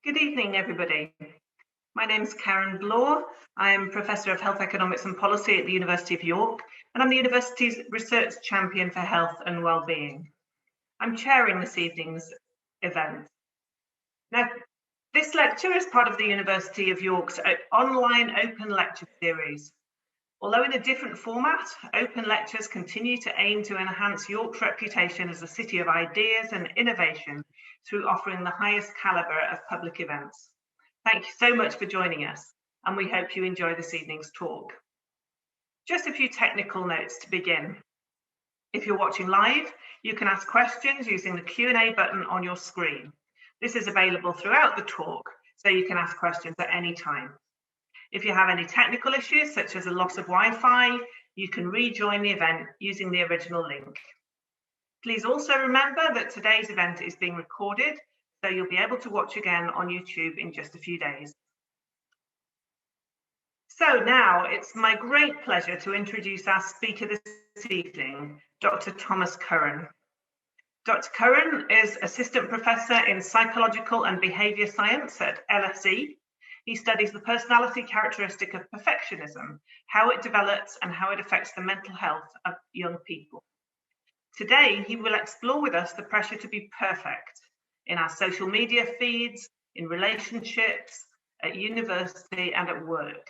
Good evening, everybody. My name is Curran. I am Professor of Health Economics and Policy at the University of York, and I'm the university's Research Champion for Health and Wellbeing. I'm chairing this evening's event. Now, this lecture is part of the University of York's online open lecture series. Although in a different format, open lectures continue to aim to enhance York's reputation as a city of ideas and innovation through offering the highest calibre of public events. Thank you so much for joining us, and we hope you enjoy this evening's talk. Just a few technical notes to begin. If you're watching live, you can ask questions using the Q&A button on your screen. This is available throughout the talk, so you can ask questions at any time. If you have any technical issues, such as a loss of Wi-Fi, you can rejoin the event using the original link. Please also remember that today's event is being recorded, so you'll be able to watch again on YouTube in just a few days. So now it's my great pleasure to introduce our speaker this evening, Dr. Thomas Curran. Dr. Curran is Assistant Professor in Psychological and Behaviour Science at LSE. He studies the personality characteristic of perfectionism, how it develops and how it affects the mental health of young people. Today, he will explore with us the pressure to be perfect in our social media feeds, in relationships, at university and at work.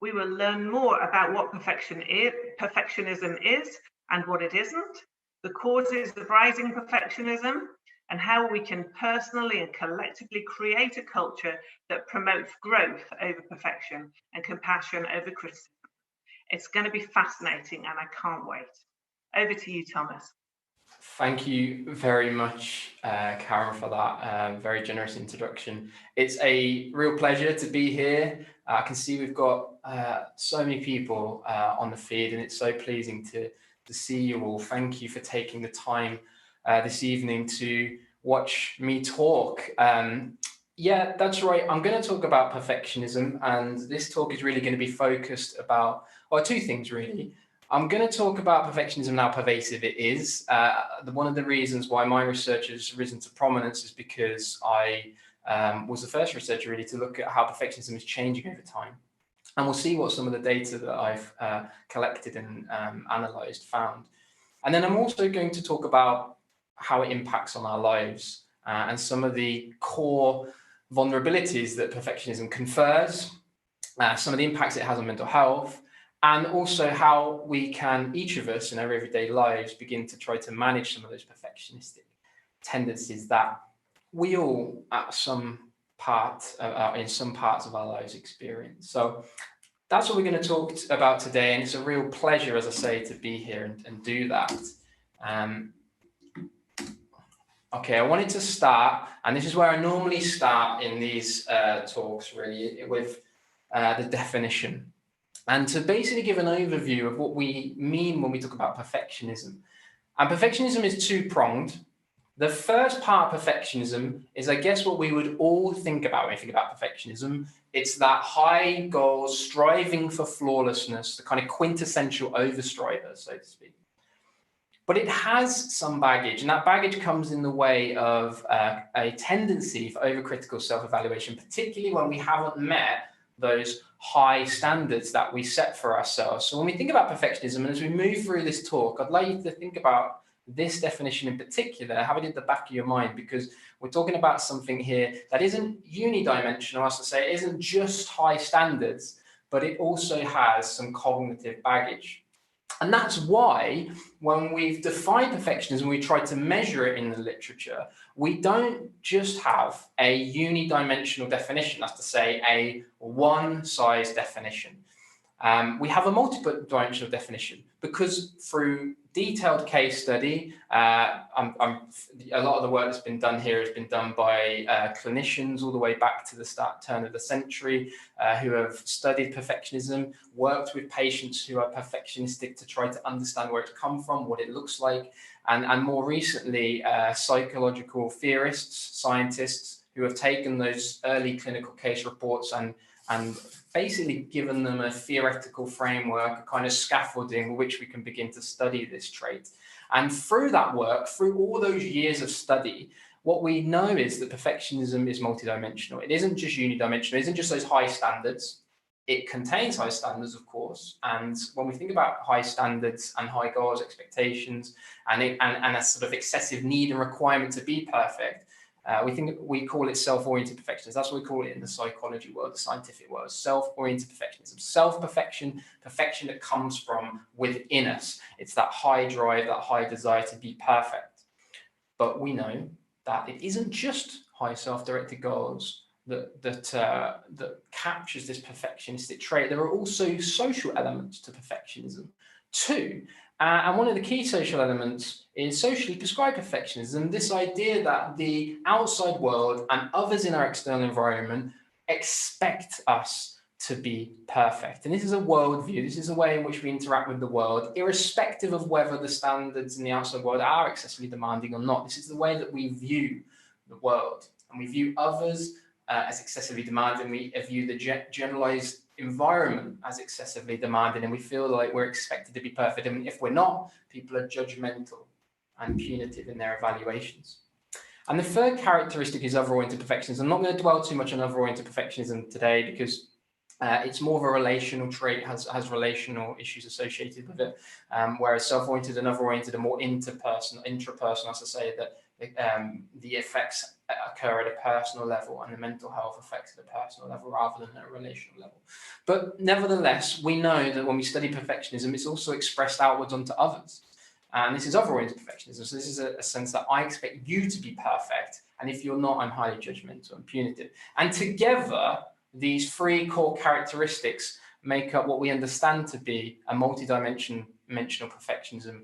We will learn more about what perfectionism is and what it isn't, the causes of rising perfectionism, and how we can personally and collectively create a culture that promotes growth over perfection and compassion over criticism. It's going to be fascinating and I can't wait. Over to you, Thomas. Thank you very much, Karen, for that very generous introduction. It's a real pleasure to be here. I can see we've got so many people on the feed, and it's so pleasing to see you all. Thank you for taking the time this evening to watch me talk. Yeah, that's right. I'm going to talk about perfectionism, and this talk is really going to be focused about, well, two things really. I'm going to talk about perfectionism and how pervasive it is. One of the reasons why my research has risen to prominence is because I was the first researcher really to look at how perfectionism is changing over time. And we'll see what some of the data that I've collected and analysed found. And then I'm also going to talk about how it impacts on our lives and some of the core vulnerabilities that perfectionism confers, some of the impacts it has on mental health, and also how we can, each of us in our everyday lives, begin to try to manage some of those perfectionistic tendencies that we all at some part, in some parts of our lives experience. So that's what we're going to talk about today, and it's a real pleasure, as I say, to be here and do that. Okay, I wanted to start, and this is where I normally start in these talks, really, with the definition. And to basically give an overview of what we mean when we talk about perfectionism. And perfectionism is two-pronged. The first part of perfectionism is, I guess, what we would all think about when we think about perfectionism. It's that high goal, striving for flawlessness, the kind of quintessential overstriver, so to speak. But it has some baggage, and that baggage comes in the way of a tendency for overcritical self-evaluation, particularly when we haven't met those high standards that we set for ourselves. So when we think about perfectionism, and as we move through this talk, I'd like you to think about this definition in particular, have it in the back of your mind, because we're talking about something here that isn't unidimensional, as I say, it isn't just high standards, but it also has some cognitive baggage. And that's why when we've defined perfectionism, we try to measure it in the literature, we don't just have a unidimensional definition, that's to say a one-size definition. We have a multi-dimensional definition because through detailed case study, a lot of the work that's been done here has been done by clinicians all the way back to the turn of the century who have studied perfectionism, worked with patients who are perfectionistic to try to understand where it's come from, what it looks like, and more recently, psychological theorists, scientists who have taken those early clinical case reports and basically given them a theoretical framework, a kind of scaffolding which we can begin to study this trait. And through that work, through all those years of study, what we know is that perfectionism is multidimensional. It isn't just unidimensional. It isn't just those high standards. It contains high standards, of course. And when we think about high standards and high goals, expectations, and a sort of excessive need and requirement to be perfect, we call it self-oriented perfectionism. That's what we call it in the psychology world, the scientific world, self-oriented perfectionism. Self-perfection, perfection that comes from within us. It's that high drive, that high desire to be perfect. But we know that it isn't just high self-directed goals that captures this perfectionistic trait. There are also social elements to perfectionism too. And one of the key social elements is socially prescribed perfectionism, this idea that the outside world and others in our external environment expect us to be perfect. And this is a worldview. This is a way in which we interact with the world, irrespective of whether the standards in the outside world are excessively demanding or not. This is the way that we view the world, and we view others as excessively demanding. We view the generalized environment as excessively demanding, and we feel like we're expected to be perfect. And if we're not, people are judgmental and punitive in their evaluations. And the third characteristic is other-oriented perfectionism. I'm not going to dwell too much on other-oriented perfectionism today because it's more of a relational trait, has relational issues associated with it, whereas self-oriented and other-oriented are more intrapersonal, as I say, that the effects occur at a personal level and the mental health effects at a personal level rather than at a relational level. But nevertheless, we know that when we study perfectionism, it's also expressed outwards onto others. And this is other-oriented perfectionism. So this is a sense that I expect you to be perfect, and if you're not, I'm highly judgmental and punitive. And together, these three core characteristics make up what we understand to be a multidimensional perfectionism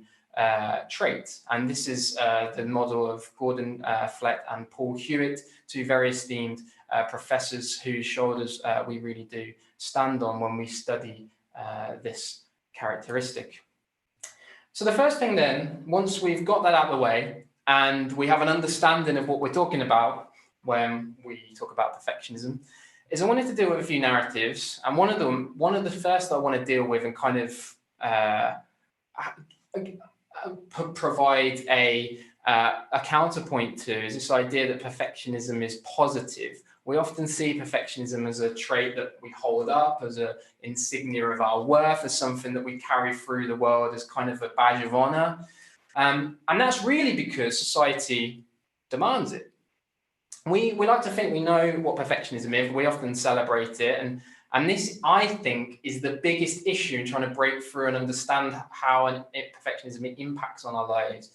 trait. And this is the model of Gordon Flett and Paul Hewitt, two very esteemed professors whose shoulders we really do stand on when we study this characteristic. So the first thing then, once we've got that out of the way and we have an understanding of what we're talking about when we talk about perfectionism, is I wanted to deal with a few narratives. And one of the first I want to deal with and kind of provide a counterpoint to is this idea that perfectionism is positive. We often see perfectionism as a trait that we hold up, as an insignia of our worth, as something that we carry through the world as kind of a badge of honor. And that's really because society demands it. We like to think we know what perfectionism is. We often celebrate it. And this, I think, is the biggest issue in trying to break through and understand how perfectionism impacts on our lives,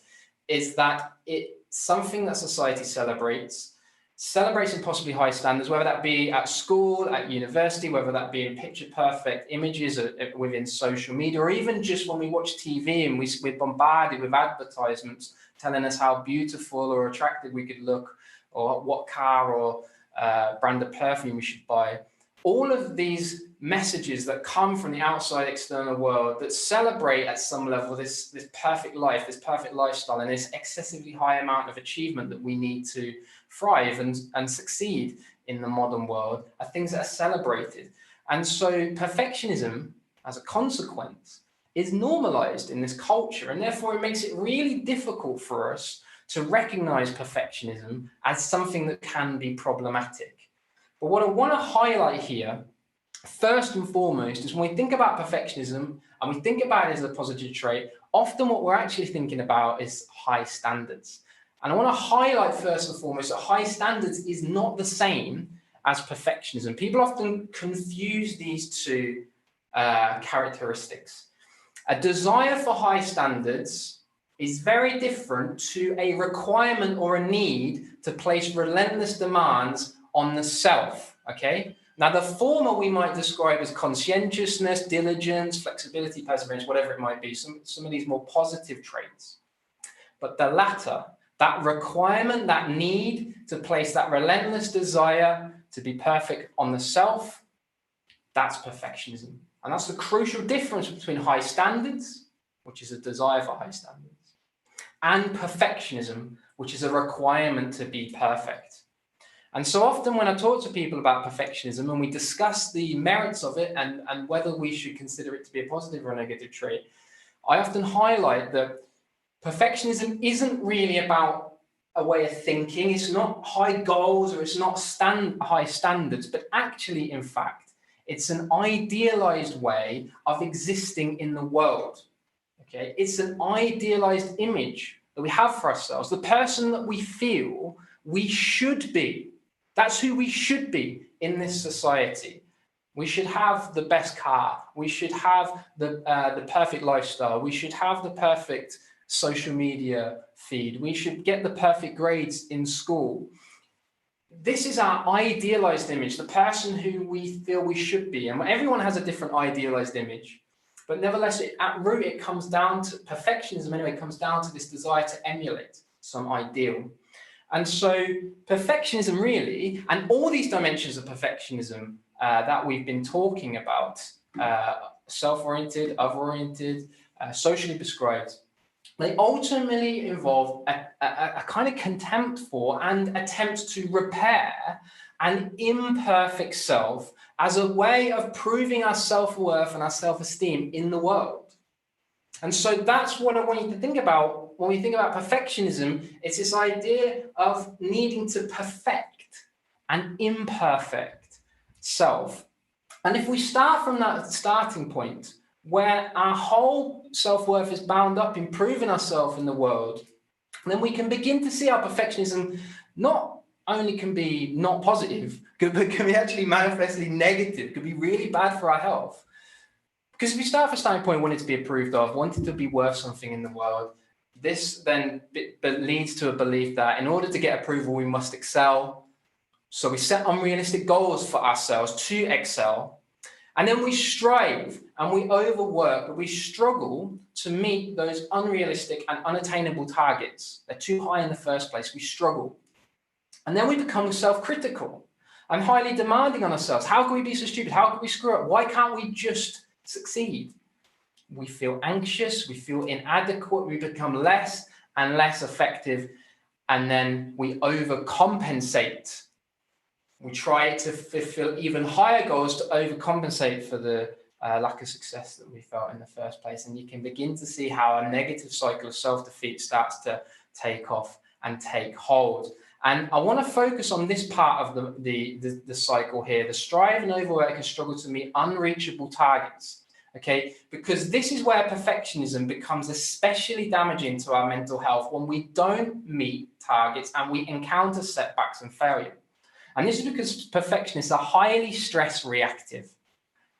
is that it's something that society celebrates impossibly high standards, whether that be at school, at university, whether that be in picture perfect images within social media, or even just when we watch TV and we're bombarded with advertisements telling us how beautiful or attractive we could look, or what car or brand of perfume we should buy. All of these messages that come from the outside external world that celebrate at some level this perfect life, this perfect lifestyle, and this excessively high amount of achievement that we need to thrive and succeed in the modern world are things that are celebrated. And so perfectionism, as a consequence, is normalized in this culture, and therefore it makes it really difficult for us to recognize perfectionism as something that can be problematic. But what I want to highlight here, first and foremost, is when we think about perfectionism and we think about it as a positive trait, often what we're actually thinking about is high standards. And I want to highlight first and foremost that high standards is not the same as perfectionism. People often confuse these two characteristics. A desire for high standards is very different to a requirement or a need to place relentless demands on the self, okay? Now, the former we might describe as conscientiousness, diligence, flexibility, perseverance, whatever it might be, some of these more positive traits. But the latter, that requirement, that need to place that relentless desire to be perfect on the self, that's perfectionism. And that's the crucial difference between high standards, which is a desire for high standards, and perfectionism, which is a requirement to be perfect. And so often when I talk to people about perfectionism and we discuss the merits of it and whether we should consider it to be a positive or a negative trait, I often highlight that perfectionism isn't really about a way of thinking. It's not high goals, or it's not high standards, but actually, in fact, it's an idealized way of existing in the world. Okay, it's an idealized image that we have for ourselves, the person that we feel we should be. That's who we should be in this society. We should have the best car. We should have the perfect lifestyle. We should have the perfect social media feed. We should get the perfect grades in school. This is our idealized image, the person who we feel we should be. And everyone has a different idealized image. But nevertheless, at root, it comes down to perfectionism anyway, comes down to this desire to emulate some ideal. And so perfectionism really, and all these dimensions of perfectionism that we've been talking about, self-oriented, other-oriented, socially prescribed, they ultimately involve a kind of contempt for and attempt to repair an imperfect self as a way of proving our self-worth and our self-esteem in the world. And so that's what I want you to think about when we think about perfectionism. It's this idea of needing to perfect an imperfect self. And if we start from that starting point, where our whole self-worth is bound up in proving ourselves in the world, then we can begin to see how perfectionism not only can be not positive, but can be actually manifestly negative, could be really bad for our health. Because if you start from a starting point wanting to be approved of, wanting to be worth something in the world, this then leads to a belief that in order to get approval, we must excel. So we set unrealistic goals for ourselves to excel. And then we strive and we overwork, but we struggle to meet those unrealistic and unattainable targets. They're too high in the first place. We struggle. And then we become self-critical and highly demanding on ourselves. How can we be so stupid? How can we screw up? Why can't we just succeed? We feel anxious. We feel inadequate. We become less and less effective. And then we overcompensate. We try to fulfill even higher goals to overcompensate for the lack of success that we felt in the first place. And you can begin to see how a negative cycle of self-defeat starts to take off and take hold. And I want to focus on this part of the cycle here, the strive and overwork and struggle to meet unreachable targets. Okay, because this is where perfectionism becomes especially damaging to our mental health, when we don't meet targets and we encounter setbacks and failure. And this is because perfectionists are highly stress reactive.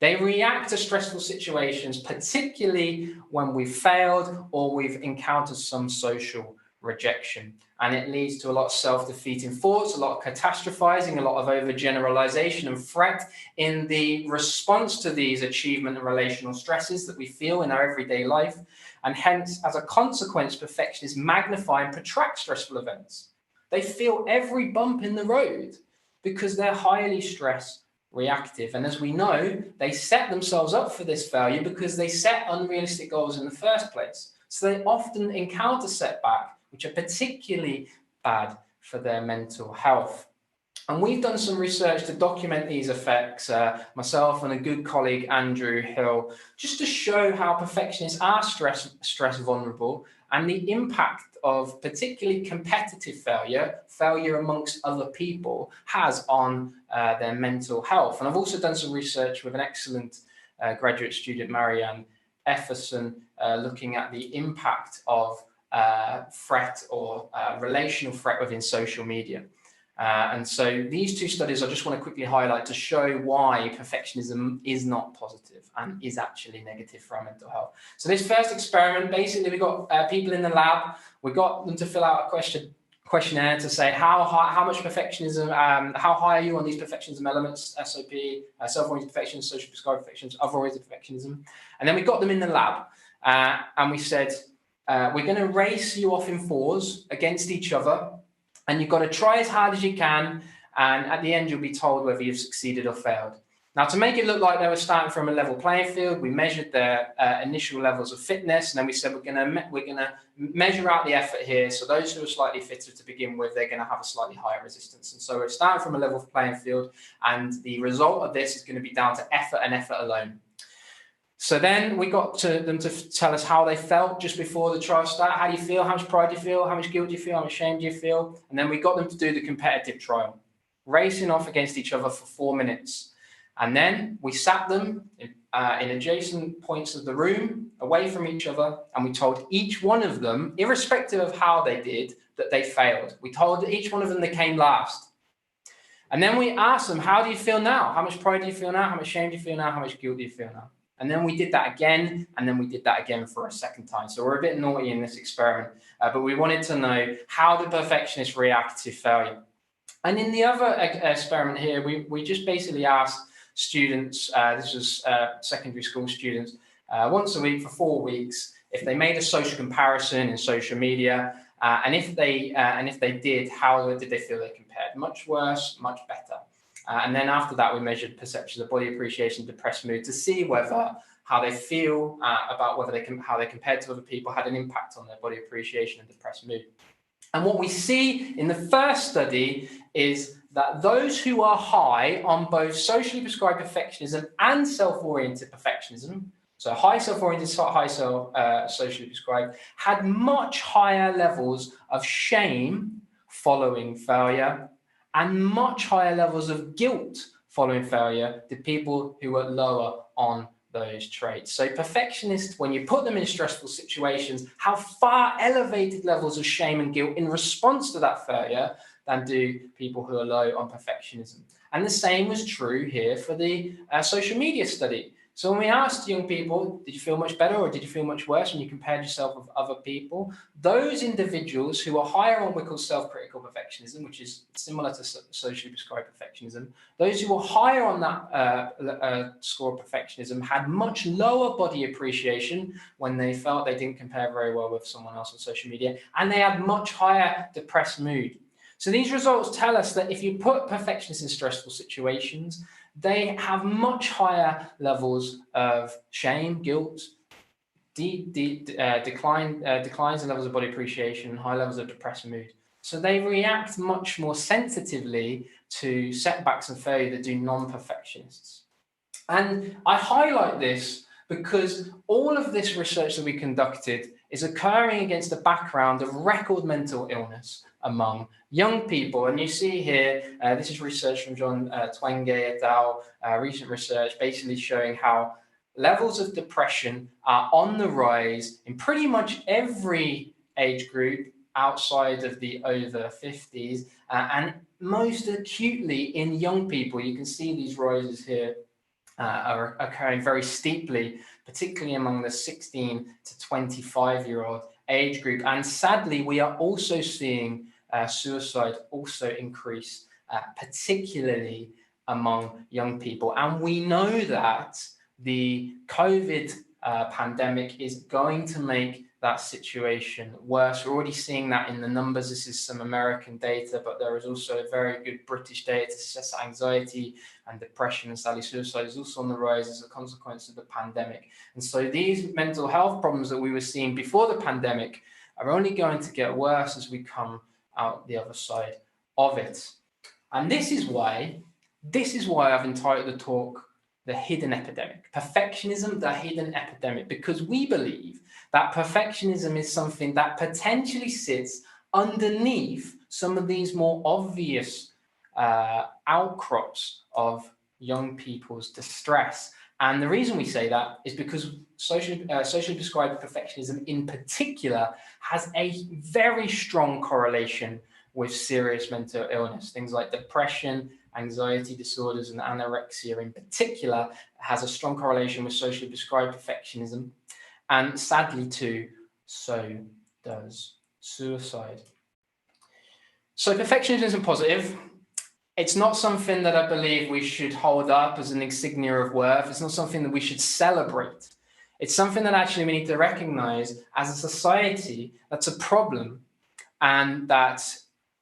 They react to stressful situations, particularly when we've failed or we've encountered some social rejection. And it leads to a lot of self-defeating thoughts, a lot of catastrophizing, a lot of overgeneralization and fret in the response to these achievement and relational stresses that we feel in our everyday life. And hence, as a consequence, perfectionists magnify and protract stressful events. They feel every bump in the road because they're highly stress reactive. And as we know, they set themselves up for this failure because they set unrealistic goals in the first place. So they often encounter setbacks, which are particularly bad for their mental health. And we've done some research to document these effects, myself and a good colleague, Andrew Hill, just to show how perfectionists are stress vulnerable, and the impact of particularly competitive failure amongst other people, has on their mental health. And I've also done some research with an excellent graduate student, Marianne Efferson, looking at the impact of threat or relational threat within social media. And so these two studies I just want to quickly highlight to show why perfectionism is not positive and is actually negative for our mental health. So this first experiment, basically we got people in the lab, we got them to fill out a questionnaire to say how much perfectionism, how high are you on these perfectionism elements, SOP, self-oriented perfectionism, social prescribed perfectionism, other-oriented perfectionism. And then we got them in the lab and we said, we're going to race you off in fours against each other, and you've got to try as hard as you can, and at the end you'll be told whether you've succeeded or failed. Now, to make it look like they were starting from a level playing field, we measured their initial levels of fitness, and then we said we're going to measure out the effort here. So those who are slightly fitter to begin with, they're going to have a slightly higher resistance. And so we're starting from a level playing field, and the result of this is going to be down to effort and effort alone. So then we got them to tell us how they felt just before the trial started. How do you feel? How much pride do you feel? How much guilt do you feel? How much shame do you feel? And then we got them to do the competitive trial, racing off against each other for 4 minutes. And then we sat them in adjacent points of the room, away from each other, and we told each one of them, irrespective of how they did, that they failed. We told each one of them they came last. And then we asked them, how do you feel now? How much pride do you feel now? How much shame do you feel now? How much guilt do you feel now? And then we did that again, and then we did that again for a second time. So we're a bit naughty in this experiment, but we wanted to know how the perfectionists react to failure. And in the other experiment here, we just basically asked students, this was secondary school students, once a week for 4 weeks, if they made a social comparison in social media, and if they did, how did they feel they compared? Much worse, much better. And then after that, we measured perceptions of body appreciation, depressed mood, to see whether how they feel about whether how they compared to other people had an impact on their body appreciation and depressed mood. And what we see in the first study is that those who are high on both socially prescribed perfectionism and self-oriented perfectionism, so high self-oriented, high socially prescribed, had much higher levels of shame following failure and much higher levels of guilt following failure than people who were lower on those traits. So perfectionists, when you put them in stressful situations, have far elevated levels of shame and guilt in response to that failure than do people who are low on perfectionism. And the same was true here for the social media study. So when we asked young people, did you feel much better or did you feel much worse when you compared yourself with other people? Those individuals who are higher on what we call self-critical perfectionism, which is similar to socially prescribed perfectionism, those who were higher on that score of perfectionism had much lower body appreciation when they felt they didn't compare very well with someone else on social media, and they had much higher depressed mood. So these results tell us that if you put perfectionists in stressful situations, they have much higher levels of shame, guilt, declines in levels of body appreciation, and high levels of depressed mood. So they react much more sensitively to setbacks and failure than do non-perfectionists. And I highlight this because all of this research that we conducted is occurring against a background of record mental illness among young people. And you see here, this is research from John Twenge et al., recent research basically showing how levels of depression are on the rise in pretty much every age group outside of the over 50s, and most acutely in young people. You can see these rises here are occurring very steeply, particularly among the 16 to 25-year-old age group. And sadly, we are also seeing suicide also increase, particularly among young people. And we know that the COVID pandemic is going to make that situation worse. We're already seeing that in the numbers. This is some American data, but there is also very good British data to suggest that anxiety and depression and sadly suicide is also on the rise as a consequence of the pandemic. And so these mental health problems that we were seeing before the pandemic are only going to get worse as we come out the other side of it. And this is why I've entitled the talk The Hidden Epidemic. Perfectionism, the Hidden Epidemic, because we believe that perfectionism is something that potentially sits underneath some of these more obvious outcrops of young people's distress. And the reason we say that is because socially prescribed perfectionism in particular has a very strong correlation with serious mental illness. Things like depression, anxiety disorders, and anorexia in particular has a strong correlation with socially prescribed perfectionism. And sadly too, so does suicide. So perfectionism isn't positive. It's not something that I believe we should hold up as an insignia of worth. It's not something that we should celebrate. It's something that actually we need to recognize as a society that's a problem and that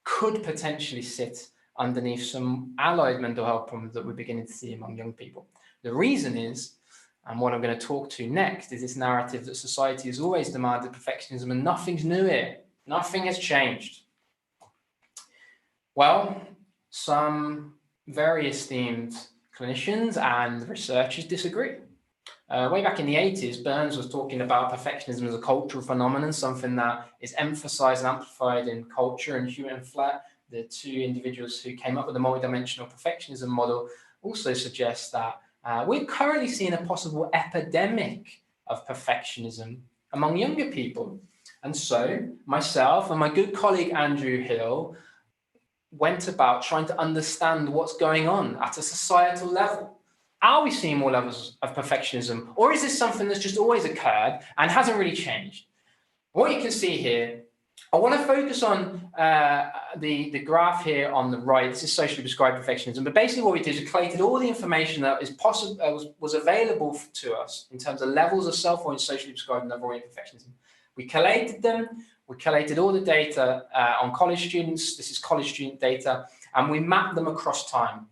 could potentially sit underneath some allied mental health problems that we're beginning to see among young people. The reason is, and what I'm going to talk to next, is this narrative that society has always demanded perfectionism and nothing's new here. Nothing has changed. Well, some very esteemed clinicians and researchers disagree. way back in the 80s, Burns was talking about perfectionism as a cultural phenomenon, something that is emphasized and amplified in culture. And Hewitt and Flatt, the two individuals who came up with the multidimensional perfectionism model, also suggest that we're currently seeing a possible epidemic of perfectionism among younger people. And so myself and my good colleague Andrew Hill went about trying to understand what's going on at a societal level. Are we seeing more levels of perfectionism, or is this something that's just always occurred and hasn't really changed? What you can see here, I want to focus on the graph here on the right. This is socially prescribed perfectionism, but basically what we did is we collated all the information that is possible was available to us in terms of levels of self-oriented, socially prescribed, and other-oriented perfectionism. We collated them. We collated all the data on college students. This is college student data, and we mapped them across time.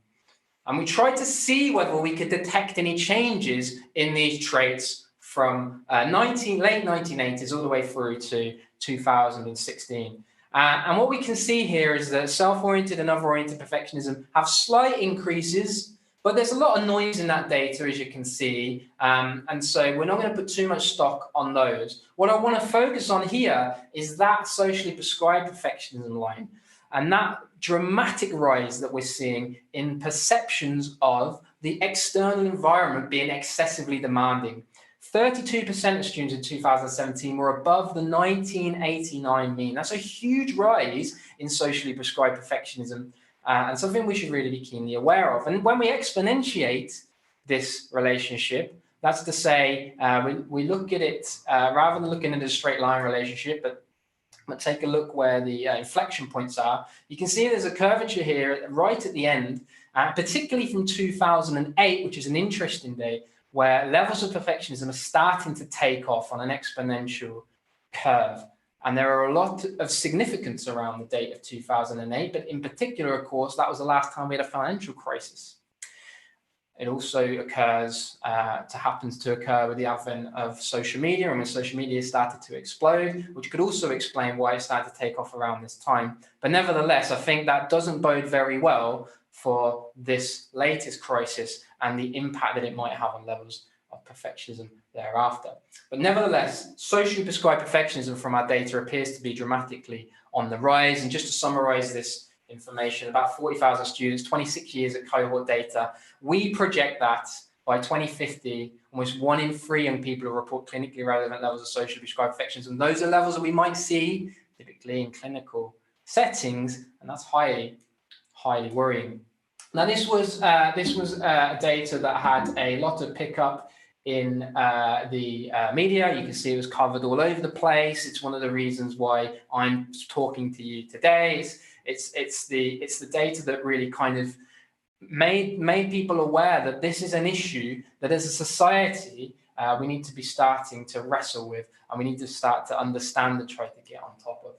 And we tried to see whether we could detect any changes in these traits from late 1980s all the way through to 2016. And what we can see here is that self-oriented and other-oriented perfectionism have slight increases, but there's a lot of noise in that data, as you can see. And so we're not going to put too much stock on those. What I want to focus on here is that socially prescribed perfectionism line, and that dramatic rise that we're seeing in perceptions of the external environment being excessively demanding. 32% of students in 2017 were above the 1989 mean. That's a huge rise in socially prescribed perfectionism, and something we should really be keenly aware of. And when we exponentiate this relationship, that's to say, we look at it rather than looking at a straight line relationship, but take a look where the inflection points are. You can see there's a curvature here right at the end, particularly from 2008, which is an interesting day, where levels of perfectionism are starting to take off on an exponential curve. And there are a lot of significance around the date of 2008, but in particular, of course, that was the last time we had a financial crisis. It also happens to occur with the advent of social media, and when social media started to explode, which could also explain why it started to take off around this time. But nevertheless, I think that doesn't bode very well for this latest crisis and the impact that it might have on levels of perfectionism thereafter. But nevertheless, socially prescribed perfectionism from our data appears to be dramatically on the rise. And just to summarize this information, about 40,000 students, 26 years of cohort data. We project that by 2050, almost 1 in 3 young people will report clinically relevant levels of socially prescribed perfectionism. Those are levels that we might see typically in clinical settings, and that's highly worrying. Now, this was data that had a lot of pickup in the media. You can see it was covered all over the place. It's one of the reasons why I'm talking to you today. It's the data that really kind of made people aware that this is an issue that as a society we need to be starting to wrestle with, and we need to start to understand and try to get on top of.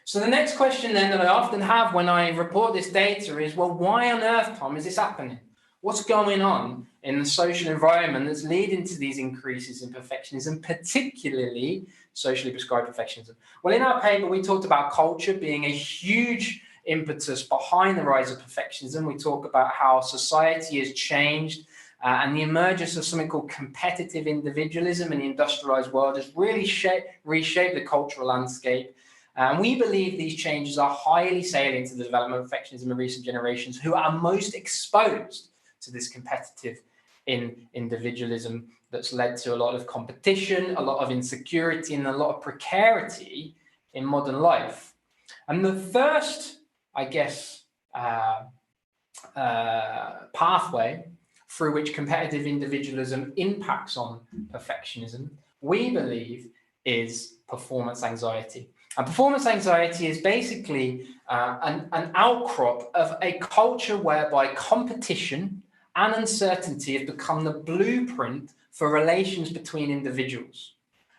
So the next question then that I often have when I report this data is, well, why on earth, Tom, is this happening? What's going on in the social environment that's leading to these increases in perfectionism, particularly socially prescribed perfectionism? Well, in our paper, we talked about culture being a huge impetus behind the rise of perfectionism. We talk about how society has changed and the emergence of something called competitive individualism in the industrialized world has really reshaped the cultural landscape. And we believe these changes are highly salient to the development of perfectionism in recent generations, who are most exposed to this competitive individualism that's led to a lot of competition, a lot of insecurity, and a lot of precarity in modern life. And the first, I guess, pathway through which competitive individualism impacts on perfectionism, we believe, is performance anxiety. And performance anxiety is basically an outcrop of a culture whereby competition and uncertainty have become the blueprint for relations between individuals.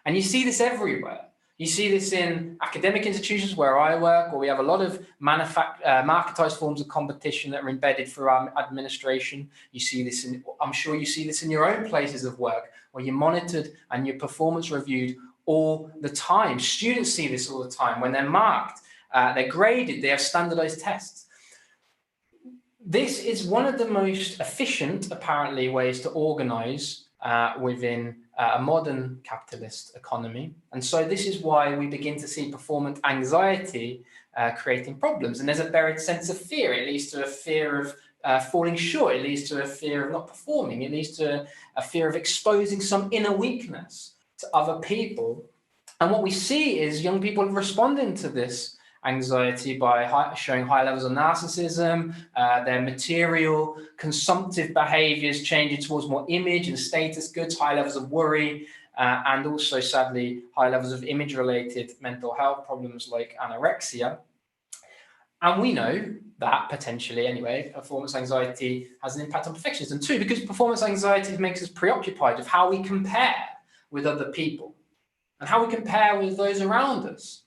And you see this everywhere. You see this in academic institutions where I work, where we have a lot of marketized forms of competition that are embedded through our administration. You see this I'm sure you see this in your own places of work, where you're monitored and your performance reviewed all the time. Students see this all the time. When they're marked, they're graded, they have standardized tests. This is one of the most efficient, apparently, ways to organize within a modern capitalist economy. And so this is why we begin to see performance anxiety creating problems. And there's a buried sense of fear. It leads to a fear of falling short. It leads to a fear of not performing. It leads to a fear of exposing some inner weakness to other people. And what we see is young people responding to this anxiety by showing high levels of narcissism, their material consumptive behaviors changing towards more image and status goods, high levels of worry, and also, sadly, high levels of image-related mental health problems like anorexia. And we know that potentially, anyway, performance anxiety has an impact on perfectionism too, because performance anxiety makes us preoccupied with how we compare with other people and how we compare with those around us.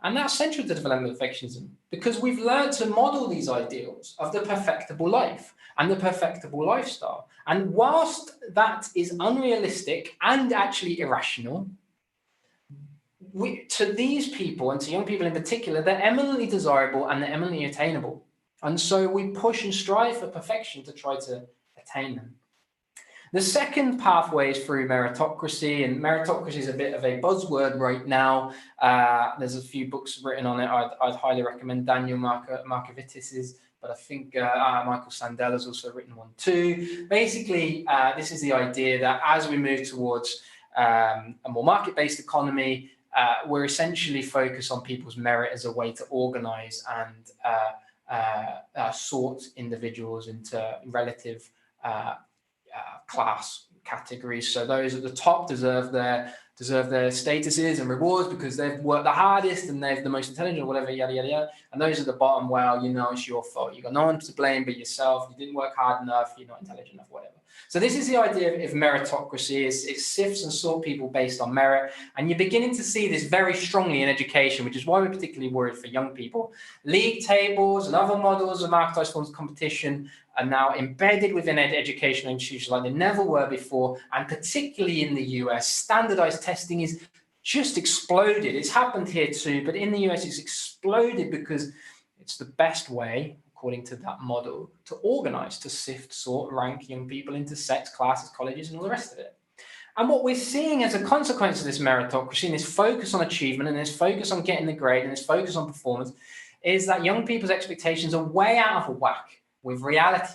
And that's central to the development of perfectionism, because we've learned to model these ideals of the perfectible life and the perfectible lifestyle. And whilst that is unrealistic and actually irrational, to these people, and to young people in particular, they're eminently desirable and they're eminently attainable. And so we push and strive for perfection to try to attain them. The second pathway is through meritocracy, and meritocracy is a bit of a buzzword right now. There's a few books written on it. I'd highly recommend Daniel Markovits's, but I think Michael Sandel has also written one too. Basically, this is the idea that as we move towards a more market-based economy, we're essentially focused on people's merit as a way to organize and sort individuals into relative class categories. So those at the top deserve their statuses and rewards because they've worked the hardest and they're the most intelligent or whatever, yada yada yada. And those at the bottom, well, it's your fault. You got no one to blame but yourself. You didn't work hard enough. You're not intelligent enough, whatever. So this is the idea of meritocracy. It sifts and sorts people based on merit. And you're beginning to see this very strongly in education, which is why we're particularly worried for young people. League tables and other models of marketized forms of competition are now embedded within educational institutions like they never were before. And particularly in the US, standardized testing is just exploded. It's happened here too, but in the US, it's exploded because it's the best way, according to that model, to organize, to sift, sort, rank young people into sets, classes, colleges, and all the rest of it. And what we're seeing as a consequence of this meritocracy and this focus on achievement and this focus on getting the grade and this focus on performance is that young people's expectations are way out of whack with reality.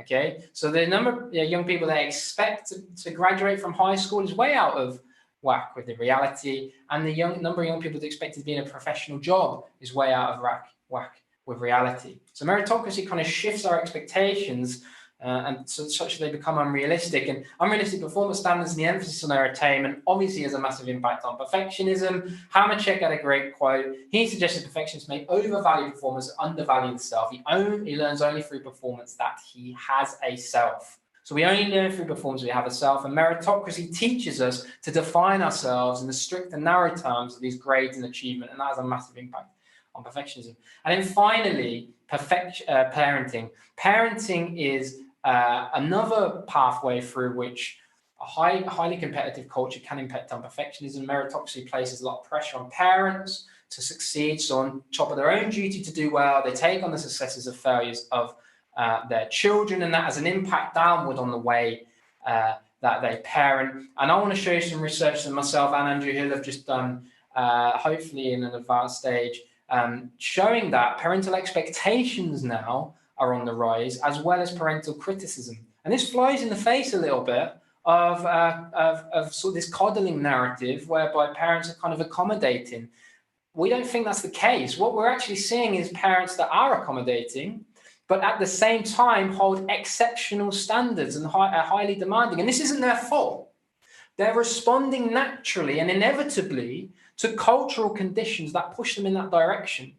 Okay, so the number of young people that expect to graduate from high school is way out of whack with the reality, and the number of young people that expect to be in a professional job is way out of whack with reality. So meritocracy kind of shifts our expectations and so such that they become unrealistic. And unrealistic performance standards and the emphasis on their attainment obviously has a massive impact on perfectionism. Hammercheck had a great quote. He suggested perfectionists may overvalue performance, undervalue the self. He learns only through performance that he has a self. So we only learn through performance we have a self, and meritocracy teaches us to define ourselves in the strict and narrow terms of these grades and achievement, and that has a massive impact on perfectionism. And then finally, parenting. Parenting is another pathway through which a highly competitive culture can impact on perfectionism. Meritocracy places a lot of pressure on parents to succeed. So on top of their own duty to do well, they take on the successes or failures of their children, and that has an impact downward on the way that they parent. And I want to show you some research that myself and Andrew Hill have just done, hopefully in an advanced stage, showing that parental expectations now are on the rise, as well as parental criticism. And this flies in the face a little bit of sort of this coddling narrative whereby parents are kind of accommodating. We don't think that's the case. What we're actually seeing is parents that are accommodating, but at the same time hold exceptional standards and are highly demanding. And this isn't their fault. They're responding naturally and inevitably to cultural conditions that push them in that direction,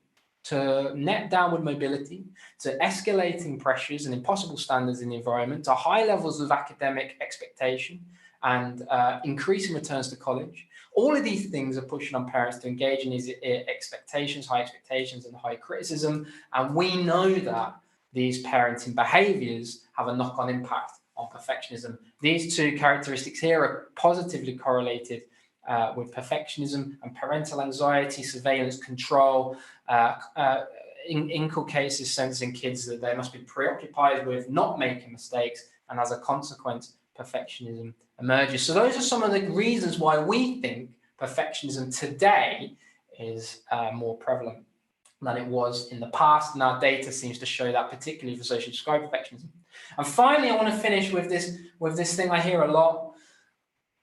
to net downward mobility, to escalating pressures and impossible standards in the environment, to high levels of academic expectation and increasing returns to college. All of these things are pushing on parents to engage in these expectations, high expectations and high criticism. And we know that these parenting behaviors have a knock-on impact on perfectionism. These two characteristics here are positively correlated with perfectionism, and parental anxiety, surveillance, control, inculcates this sense in kids that they must be preoccupied with not making mistakes, and as a consequence, perfectionism emerges. So those are some of the reasons why we think perfectionism today is more prevalent than it was in the past, and our data seems to show that, particularly for socially described perfectionism. And finally, I want to finish with this thing I hear a lot.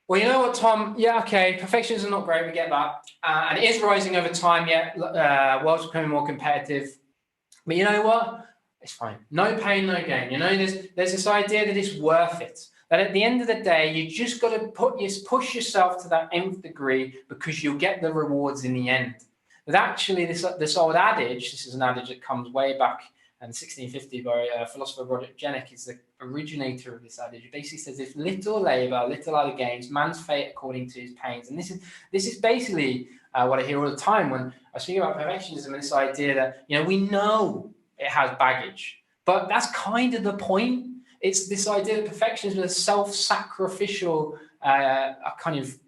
Well, you know what, Tom? Yeah, okay, perfectionism is not great, we get that. And it is rising over time, world's becoming more competitive. But you know what? It's fine. No pain, no gain. You know, there's this idea that it's worth it. That at the end of the day, you just got to push yourself to that nth degree because you'll get the rewards in the end. But actually, this old adage, this is an adage that comes way back in 1650 by philosopher Roderick Jenneck, is the originator of this adage. It basically says, if little labour, little other gains, man's fate according to his pains. And this is basically what I hear all the time when I speak about perfectionism, and this idea that, you know, we know it has baggage, but that's kind of the point. It's this idea that perfectionism is a self-sacrificial kind of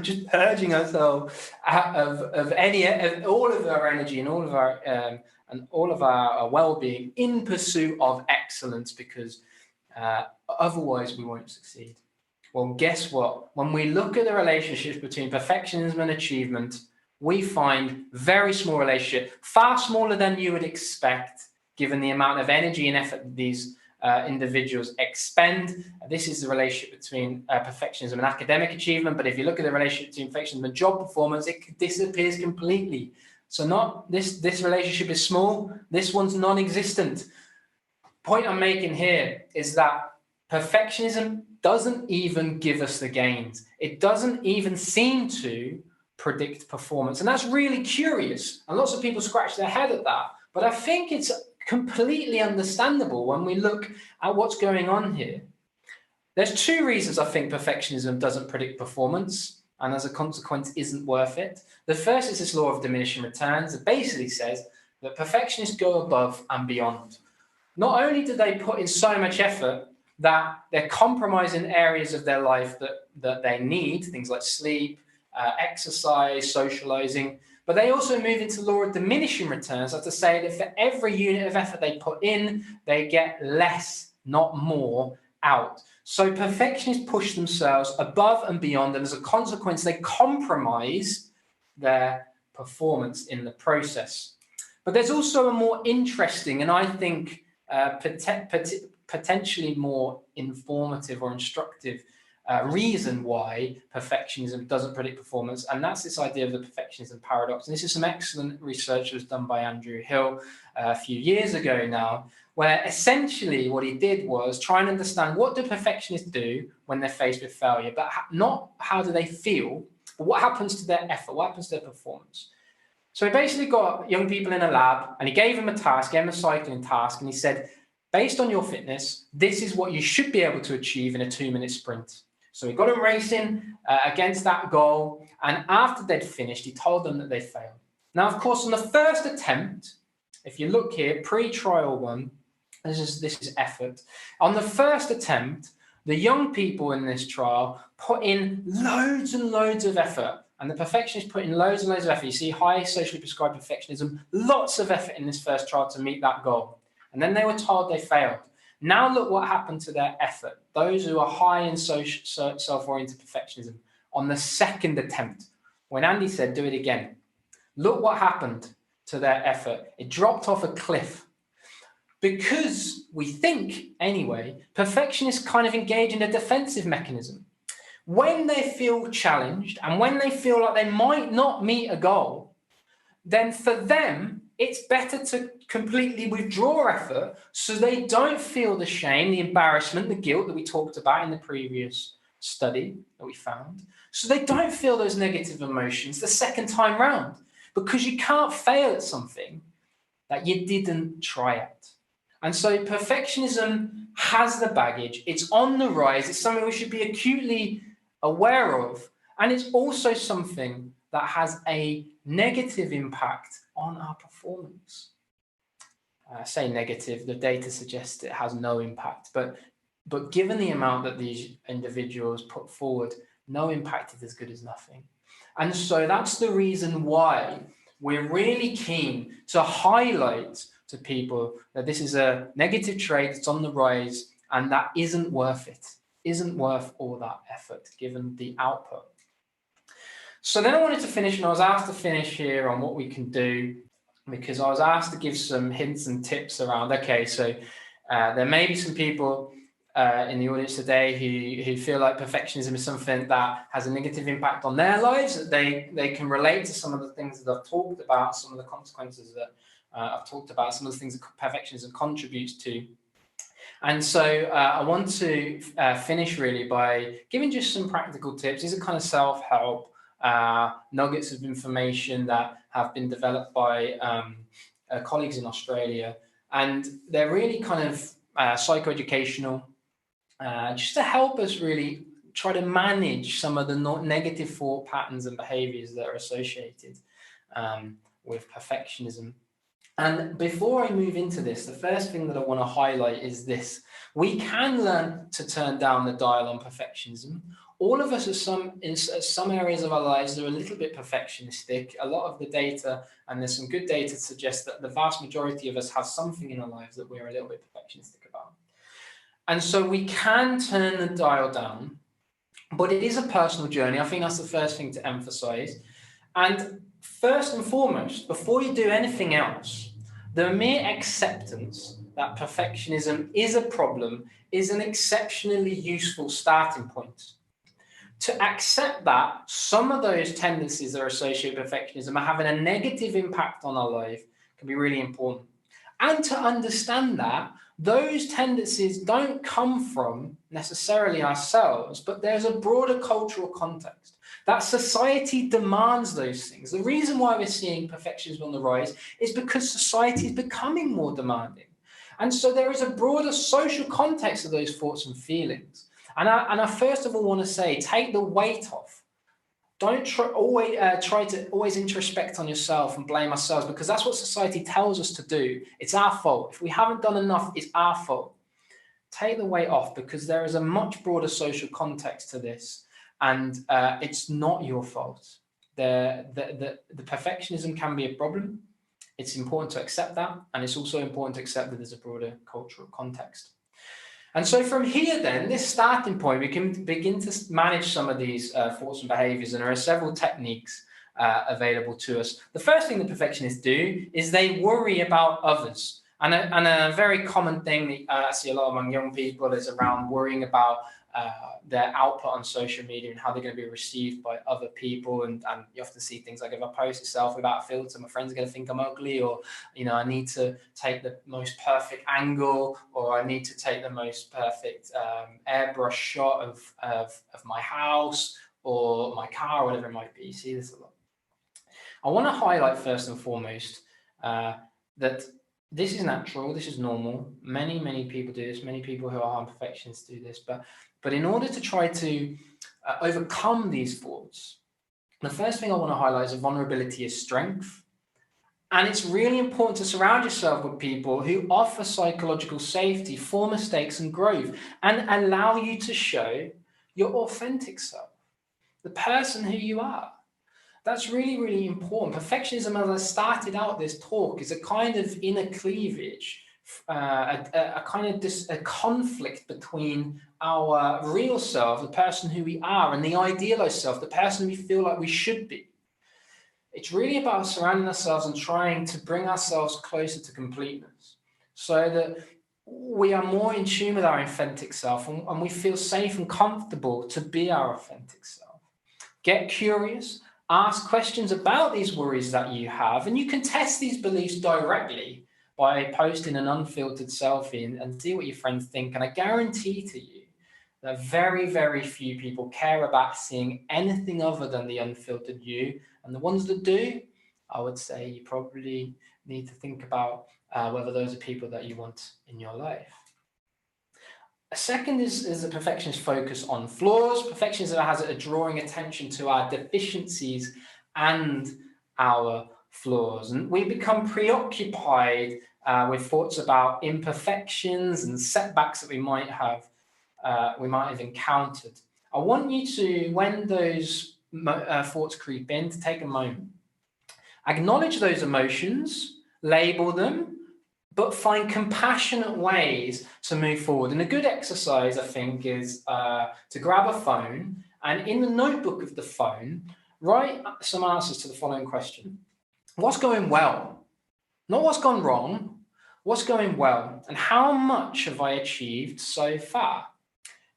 just purging ourselves out of all of our energy and all of our well-being in pursuit of excellence, because otherwise we won't succeed. Well, guess what? When we look at the relationships between perfectionism and achievement, we find very small relationship, far smaller than you would expect, given the amount of energy and effort these individuals expend. This is the relationship between perfectionism and academic achievement. But if you look at the relationship between perfectionism and job performance, it disappears completely. So not this relationship is small. This one's non-existent. Point I'm making here is that perfectionism doesn't even give us the gains. It doesn't even seem to predict performance. And that's really curious. And lots of people scratch their head at that. But I think it's completely understandable when we look at what's going on here. There's two reasons I think perfectionism doesn't predict performance, and as a consequence isn't worth it. The first is this law of diminishing returns. It basically says that perfectionists go above and beyond. Not only do they put in so much effort that they're compromising areas of their life that they need, things like sleep, exercise, socializing, but they also move into law of diminishing returns, that's to say that for every unit of effort they put in, they get less, not more, out. So perfectionists push themselves above and beyond, and as a consequence, they compromise their performance in the process. But there's also a more interesting, and I think potentially more informative or instructive reason why perfectionism doesn't predict performance, and that's this idea of the perfectionism paradox. And this is some excellent research that was done by Andrew Hill a few years ago now, where essentially what he did was try and understand, what do perfectionists do when they're faced with failure, but not how do they feel, but what happens to their effort, what happens to their performance. So he basically got young people in a lab and he gave them a task, gave them a cycling task, and he said, based on your fitness, this is what you should be able to achieve in a 2-minute sprint. So he got them racing against that goal, and after they'd finished, he told them that they failed. Now, of course, on the first attempt, if you look here, pre-trial one, this is effort. On the first attempt, the young people in this trial put in loads and loads of effort, and the perfectionists put in loads and loads of effort. You see high socially prescribed perfectionism, lots of effort in this first trial to meet that goal. And then they were told they failed. Now look what happened to their effort. Those who are high in self-oriented perfectionism on the second attempt, when Andy said, do it again, look what happened to their effort. It dropped off a cliff. Because we think, anyway, perfectionists kind of engage in a defensive mechanism. When they feel challenged and when they feel like they might not meet a goal, then for them, it's better to completely withdraw effort so they don't feel the shame, the embarrassment, the guilt that we talked about in the previous study that we found. So they don't feel those negative emotions the second time round, because you can't fail at something that you didn't try at. And so perfectionism has the baggage. It's on the rise. It's something we should be acutely aware of. And it's also something that has a negative impact on our performance. I say negative, the data suggests it has no impact. But given the amount that these individuals put forward, no impact is as good as nothing. And so that's the reason why we're really keen to highlight to people that this is a negative trait that's on the rise and that isn't worth it. isn't worth all that effort given the output. So then I wanted to finish, and I was asked to finish here on what we can do, because I was asked to give some hints and tips around, okay, so there may be some people in the audience today who feel like perfectionism is something that has a negative impact on their lives, that they can relate to some of the things that I've talked about, some of the consequences that I've talked about, some of the things that perfectionism contributes to. And so I want to finish really by giving just some practical tips. These are kind of self-help nuggets of information that have been developed by colleagues in Australia. And they're really kind of psychoeducational, just to help us really try to manage some of the negative thought patterns and behaviors that are associated with perfectionism. And before I move into this, the first thing that I want to highlight is this. We can learn to turn down the dial on perfectionism. All of us in some areas of our lives are a little bit perfectionistic. A lot of the data, and there's some good data to suggest that the vast majority of us have something in our lives that we're a little bit perfectionistic about. And so we can turn the dial down, but it is a personal journey. I think that's the first thing to emphasize. And first and foremost, before you do anything else, the mere acceptance that perfectionism is a problem is an exceptionally useful starting point. To accept that some of those tendencies that are associated with perfectionism are having a negative impact on our life can be really important. And to understand that those tendencies don't come from necessarily ourselves, but there's a broader cultural context. That society demands those things. The reason why we're seeing perfectionism on the rise is because society is becoming more demanding. And so there is a broader social context of those thoughts and feelings. And I first of all want to say, take the weight off. Don't try to always introspect on yourself and blame ourselves, because that's what society tells us to do. It's our fault. If we haven't done enough, it's our fault. Take the weight off, because there is a much broader social context to this. And it's not your fault. The perfectionism can be a problem. It's important to accept that. And it's also important to accept that there's a broader cultural context. And so from here then, this starting point, we can begin to manage some of these thoughts and behaviors. And there are several techniques available to us. The first thing that perfectionists do is they worry about others. And a very common thing that I see a lot among young people is around worrying about their output on social media and how they're going to be received by other people. And you often see things like, if I post a selfie without a filter, my friends are going to think I'm ugly, or, I need to take the most perfect angle, or I need to take the most perfect airbrush shot of my house or my car, or whatever it might be. You see this a lot. I want to highlight first and foremost that this is natural, this is normal. Many people do this. Many people who are perfectionists do this. But in order to try to overcome these thoughts, the first thing I want to highlight is that vulnerability is strength. And it's really important to surround yourself with people who offer psychological safety for mistakes and growth, and allow you to show your authentic self, the person who you are. That's really, really important. Perfectionism, as I started out this talk, is a kind of inner cleavage, a conflict between our real self, the person who we are, and the idealized self, the person we feel like we should be. It's really about surrounding ourselves and trying to bring ourselves closer to completeness, so that we are more in tune with our authentic self, and we feel safe and comfortable to be our authentic self. Get curious. Ask questions about these worries that you have, and you can test these beliefs directly by posting an unfiltered selfie and see what your friends think. And I guarantee to you that very, very few people care about seeing anything other than the unfiltered you. And the ones that do, I would say you probably need to think about whether those are people that you want in your life. A second is the perfectionist focus on flaws. Perfectionism has a drawing attention to our deficiencies and our flaws. And we become preoccupied with thoughts about imperfections and setbacks that we might have encountered. I want you to, when those thoughts creep in, to take a moment. Acknowledge those emotions, label them, but find compassionate ways to move forward. And a good exercise, I think, is to grab a phone and in the notebook of the phone, write some answers to the following question. What's going well? Not what's gone wrong, what's going well? And how much have I achieved so far?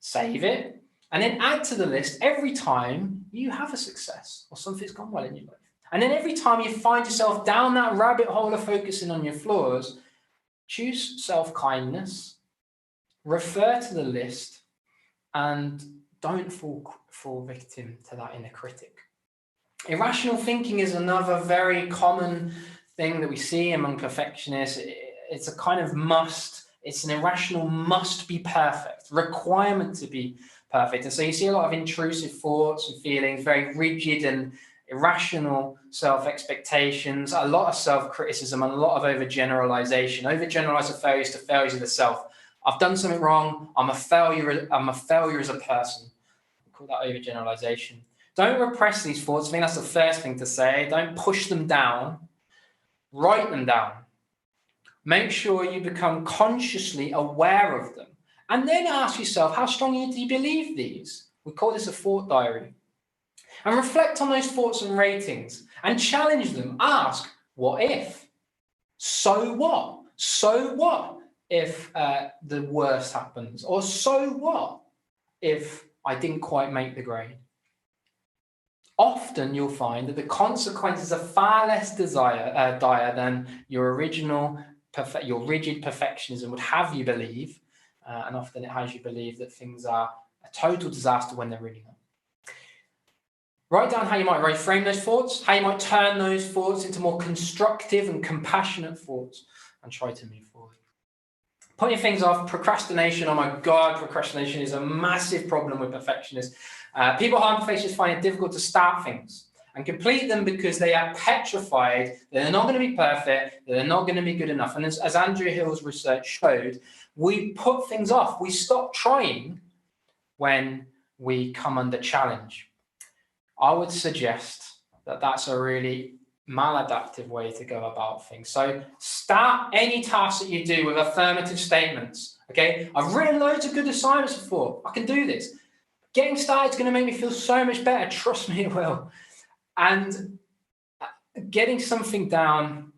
Save it, and then add to the list every time you have a success or something's gone well in your life. And then every time you find yourself down that rabbit hole of focusing on your flaws, choose self-kindness, refer to the list, and don't fall victim to that inner critic. Irrational thinking is another very common thing that we see among perfectionists. It's a kind of must. It's an irrational must be perfect, requirement to be perfect. And so you see a lot of intrusive thoughts and feelings, very rigid and irrational self-expectations, a lot of self-criticism, and a lot of overgeneralization. Overgeneralize the failures to failures of the self. I've done something wrong. I'm a failure. I'm a failure as a person. We call that overgeneralization. Don't repress these thoughts. I think that's the first thing to say. Don't push them down. Write them down. Make sure you become consciously aware of them. And then ask yourself, how strongly do you believe these? We call this a thought diary. And reflect on those thoughts and ratings and challenge them. Ask, what if? So what? So what if the worst happens? Or so what if I didn't quite make the grade? Often you'll find that the consequences are far less dire than your rigid perfectionism would have you believe. And often it has you believe that things are a total disaster when they're really not. Write down how you might reframe those thoughts, how you might turn those thoughts into more constructive and compassionate thoughts, and try to move forward. Putting things off, procrastination. Oh my God, procrastination is a massive problem with perfectionists. People who are perfectionists find it difficult to start things and complete them because they are petrified that they're not going to be perfect, that they're not going to be good enough. And as Andrew Hill's research showed, we put things off. We stop trying when we come under challenge. I would suggest that that's a really maladaptive way to go about things. So start any task that you do with affirmative statements. Okay, I've written loads of good assignments before. I can do this. Getting started is going to make me feel so much better. Trust me, it will. And getting something down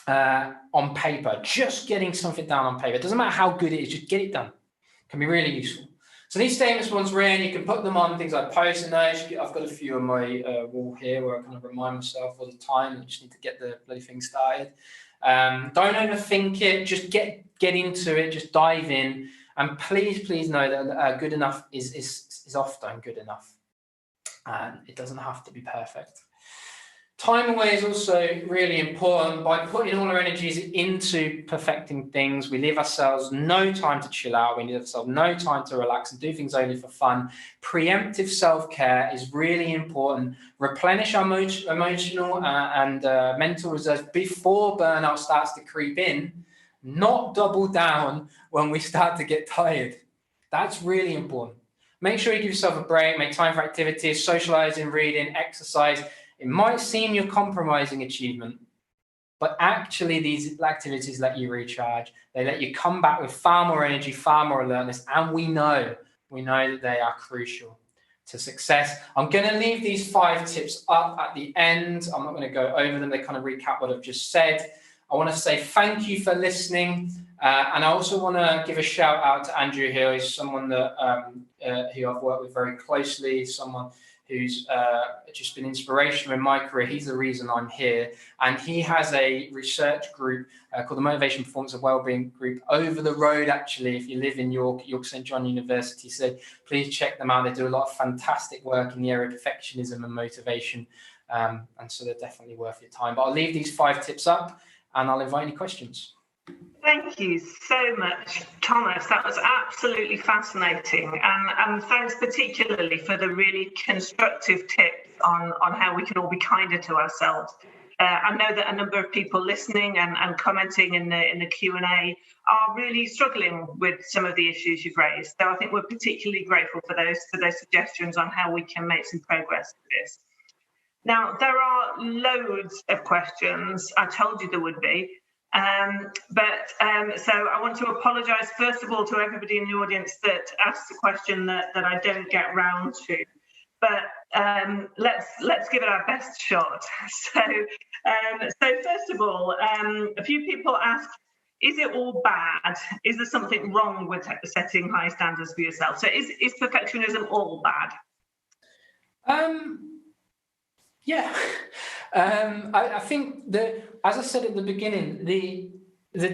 on paper, just getting something down on paper, it doesn't matter how good it is, just get it done. It can be really useful. So these statements, once written, you can put them on things like Post-it notes. I've got a few on my wall here where I kind of remind myself all the time. I just need to get the bloody thing started. Don't overthink it. Just get into it. Just dive in. And please know that good enough is often good enough. And it doesn't have to be perfect. Time away is also really important. By putting all our energies into perfecting things, we leave ourselves no time to chill out. We leave ourselves no time to relax and do things only for fun. Preemptive self-care is really important. Replenish our emotional and mental reserves before burnout starts to creep in. Not double down when we start to get tired. That's really important. Make sure you give yourself a break. Make time for activities, socializing, reading, exercise. It might seem you're compromising achievement, but actually these activities let you recharge. They let you come back with far more energy, far more alertness, and we know that they are crucial to success. I'm going to leave these 5 tips up at the end. I'm not going to go over them. They kind of recap what I've just said. I want to say thank you for listening. And I also want to give a shout out to Andrew Hill. He's someone that who I've worked with very closely, someone who's just been inspirational in my career. He's the reason I'm here. And he has a research group called the Motivation, Performance and Wellbeing Group over the road, actually, if you live in York St. John University. So please check them out. They do a lot of fantastic work in the area of perfectionism and motivation. And so they're definitely worth your time. But I'll leave these 5 tips up and I'll invite any questions. Thank you so much, Thomas. That was absolutely fascinating. And thanks particularly for the really constructive tips on how we can all be kinder to ourselves. I know that a number of people listening and commenting in the Q&A are really struggling with some of the issues you've raised. So I think we're particularly grateful for those suggestions on how we can make some progress with this. Now, there are loads of questions. I told you there would be. So I want to apologise first of all to everybody in the audience that asked a question that I don't get round to. But let's give it our best shot. So first of all, a few people asked, is it all bad? Is there something wrong with setting high standards for yourself? So is perfectionism all bad? Yeah. I think that, as I said at the beginning, the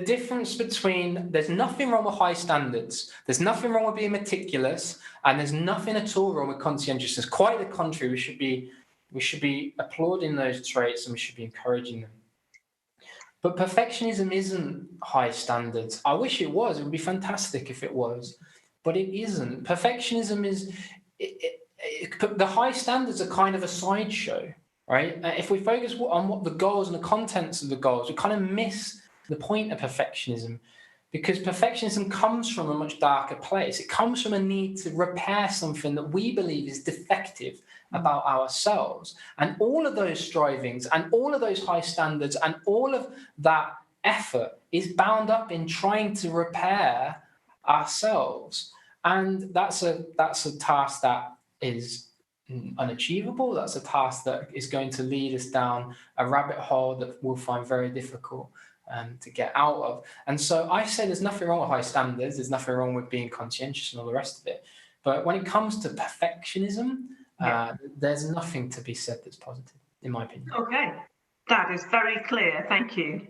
difference between, there's nothing wrong with high standards, there's nothing wrong with being meticulous, and there's nothing at all wrong with conscientiousness. Quite the contrary, we should be applauding those traits and we should be encouraging them. But perfectionism isn't high standards. I wish it was. It would be fantastic if it was, but it isn't. Perfectionism is the high standards are kind of a sideshow, right? If we focus on what the goals and the contents of the goals, we kind of miss the point of perfectionism, because perfectionism comes from a much darker place. It comes from a need to repair something that we believe is defective about ourselves. And all of those strivings and all of those high standards and all of that effort is bound up in trying to repair ourselves. And that's a task that is unachievable. That's a task that is going to lead us down a rabbit hole that we'll find very difficult to get out of. And so I say there's nothing wrong with high standards. There's nothing wrong with being conscientious and all the rest of it. But when it comes to perfectionism, there's nothing to be said that's positive, in my opinion. Okay, that is very clear. Thank you.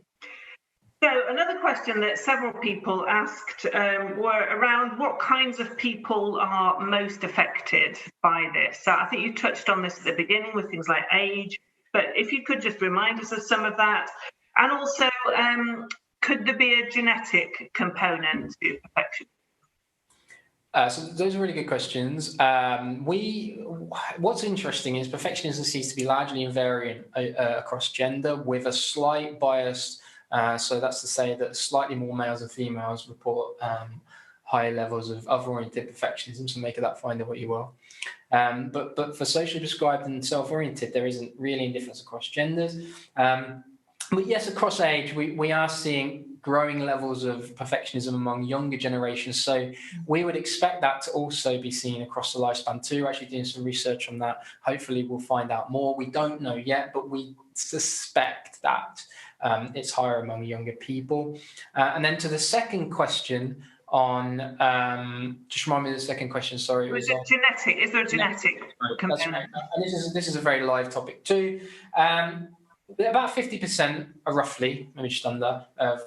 So another question that several people asked were around what kinds of people are most affected by this. So I think you touched on this at the beginning with things like age, but if you could just remind us of some of that. And also, could there be a genetic component to perfection? So those are really good questions. What's interesting is perfectionism seems to be largely invariant across gender, with a slight bias. So that's to say that slightly more males and females report higher levels of other-oriented perfectionism. So make of that find what you will. But for socially prescribed and self-oriented, there isn't really a difference across genders. But yes, across age, we are seeing growing levels of perfectionism among younger generations. So we would expect that to also be seen across the lifespan too. We're actually doing some research on that. Hopefully we'll find out more. We don't know yet, but we suspect that it's higher among younger people. And then to the second question on, just remind me of the second question, sorry. Was it genetic? Is there a genetic component? Right. And this is a very live topic too. About 50%, roughly, maybe just under, of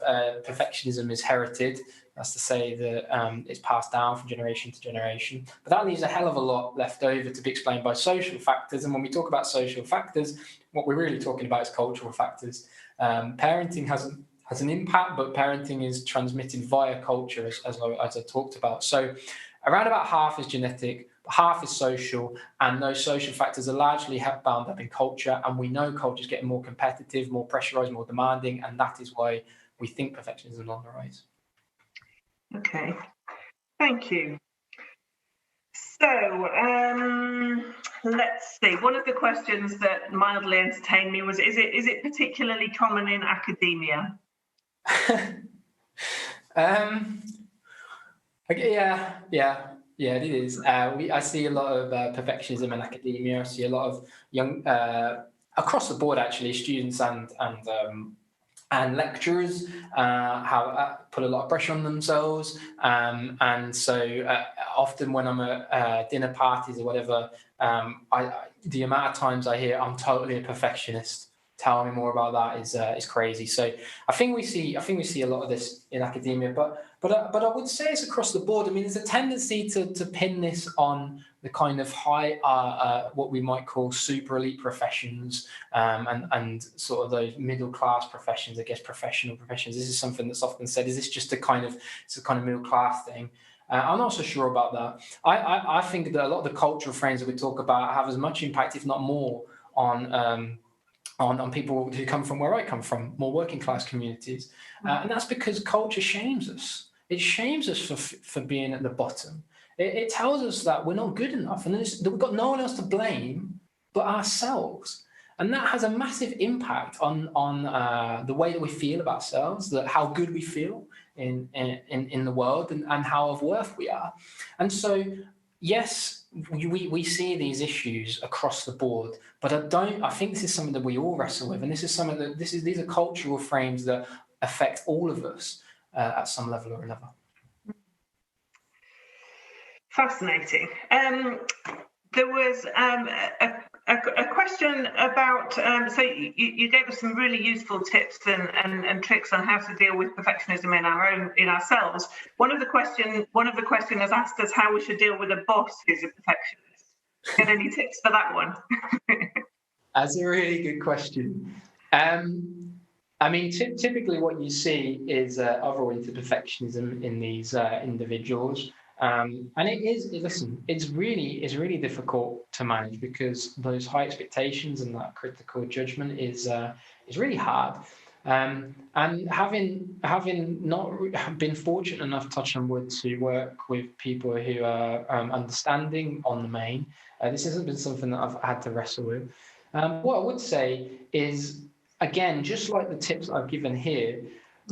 perfectionism is herited. That's to say that it's passed down from generation to generation. But that leaves a hell of a lot left over to be explained by social factors. And when we talk about social factors, what we're really talking about is cultural factors. Parenting has an impact, but parenting is transmitted via culture, as I talked about. So around about half is genetic, half is social, and those social factors are largely bound up in culture. And we know culture is getting more competitive, more pressurized, more demanding, and that is why we think perfectionism is on the rise. Okay, thank you. So let's see. One of the questions that mildly entertained me was: is it particularly common in academia? Yeah, it is. I see a lot of perfectionism in academia. I see a lot of young, across the board actually, students and lecturers have put a lot of pressure on themselves. And so often when I'm at dinner parties or whatever, the amount of times I hear I'm totally a perfectionist. Tell me more about that is crazy. So I think we see a lot of this in academia, but I would say it's across the board. I mean, there's a tendency to pin this on the kind of high, what we might call super elite professions, and sort of those middle class professions, I guess, professional professions. This is something that's often said. Is this just a kind of middle class thing? I'm not so sure about that. I think that a lot of the cultural frames that we talk about have as much impact, if not more, on people who come from where I come from, more working class communities. And that's because culture shames us. It shames us for being at the bottom. It tells us that we're not good enough and that we've got no one else to blame but ourselves. And that has a massive impact on the way that we feel about ourselves, how good we feel in the world, and how of worth we are. And so, yes, we see these issues across the board, but I think this is something that we all wrestle with, and this is something that these are cultural frames that affect all of us at some level or another. Fascinating. There was a question about, so you gave us some really useful tips and tricks on how to deal with perfectionism in ourselves. One of the questioners asked us how we should deal with a boss who's a perfectionist. Get any tips for that one? That's a really good question. I mean, typically what you see is overall perfectionism in these individuals. And it's really difficult to manage, because those high expectations and that critical judgment is really hard. And having not been fortunate enough, touch on wood, to work with people who are understanding on the main, this hasn't been something that I've had to wrestle with. What I would say is, again, just like the tips I've given here,